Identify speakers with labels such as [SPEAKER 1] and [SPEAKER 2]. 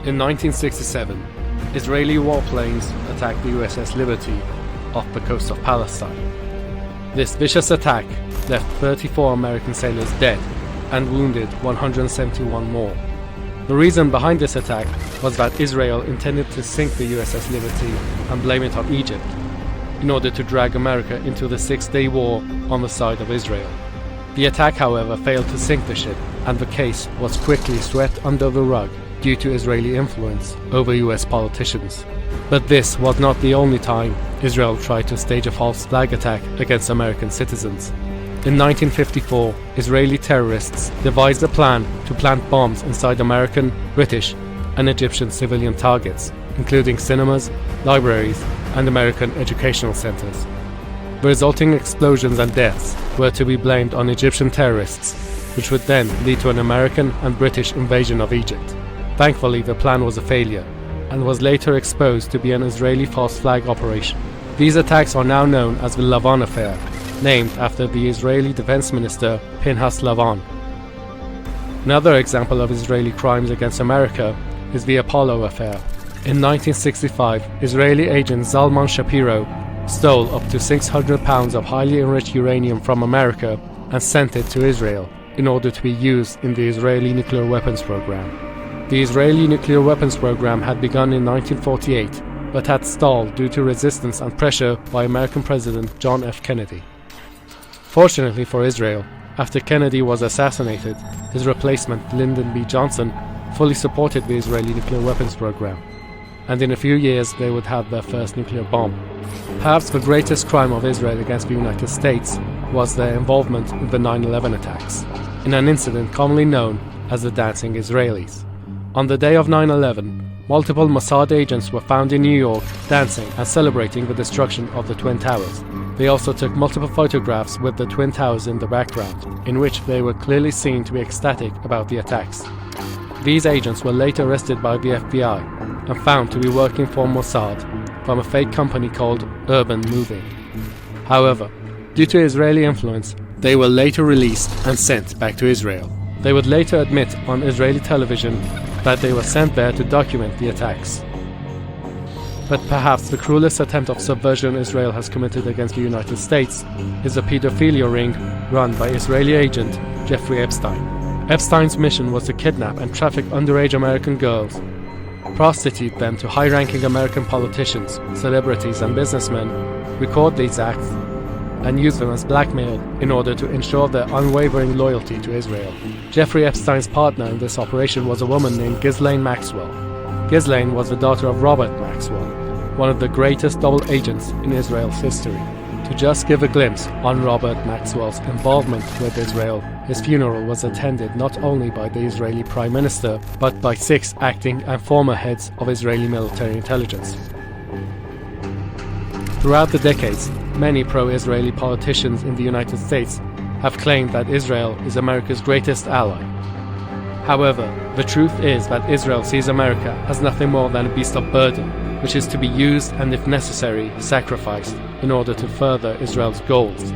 [SPEAKER 1] In 1967, Israeli warplanes attacked the USS Liberty off the coast of Palestine. This vicious attack left 34 American sailors dead and wounded 171 more. The reason behind this attack was that Israel intended to sink the USS Liberty and blame it on Egypt, in order to drag America into the Six-Day War on the side of Israel. The attack, however, failed to sink the ship, and the case was quickly swept under the rug due to Israeli influence over US politicians. But this was not the only time Israel tried to stage a false flag attack against American citizens. In 1954, Israeli terrorists devised a plan to plant bombs inside American, British, and Egyptian civilian targets, including cinemas, libraries, and American educational centers. The resulting explosions and deaths were to be blamed on Egyptian terrorists, which would then lead to an American and British invasion of Egypt. Thankfully, the plan was a failure, and was later exposed to be an Israeli false flag operation. These attacks are now known as the Lavon Affair, named after the Israeli Defense Minister Pinhas Lavon. Another example of Israeli crimes against America is the Apollo Affair. In 1965, Israeli agent Zalman Shapiro stole up to 600 pounds of highly enriched uranium from America and sent it to Israel in order to be used in the Israeli nuclear weapons program. The Israeli nuclear weapons program had begun in 1948, but had stalled due to resistance and pressure by American President John F. Kennedy. Fortunately for Israel, after Kennedy was assassinated, his replacement, Lyndon B. Johnson, fully supported the Israeli nuclear weapons program, and in a few years they would have their first nuclear bomb. Perhaps the greatest crime of Israel against the United States was their involvement in the 9/11 attacks, in an incident commonly known as the Dancing Israelis. On the day of 9/11, multiple Mossad agents were found in New York dancing and celebrating the destruction of the Twin Towers. They also took multiple photographs with the Twin Towers in the background, in which they were clearly seen to be ecstatic about the attacks. These agents were later arrested by the FBI and found to be working for Mossad from a fake company called Urban Moving. However, due to Israeli influence, they were later released and sent back to Israel. They would later admit on Israeli television that they were sent there to document the attacks. But perhaps the cruelest attempt of subversion Israel has committed against the United States is the pedophilia ring run by Israeli agent Jeffrey Epstein. Epstein's mission was to kidnap and traffic underage American girls, prostitute them to high-ranking American politicians, celebrities, and businessmen, record these acts, and use them as blackmail in order to ensure their unwavering loyalty to Israel. Jeffrey Epstein's partner in this operation was a woman named Ghislaine Maxwell. Ghislaine was the daughter of Robert Maxwell, one of the greatest double agents in Israel's history. To just give a glimpse on Robert Maxwell's involvement with Israel, his funeral was attended not only by the Israeli Prime Minister, but by 6 acting and former heads of Israeli military intelligence. Throughout the decades, many pro-Israeli politicians in the United States have claimed that Israel is America's greatest ally. However, the truth is that Israel sees America as nothing more than a beast of burden, which is to be used and, if necessary, sacrificed in order to further Israel's goals.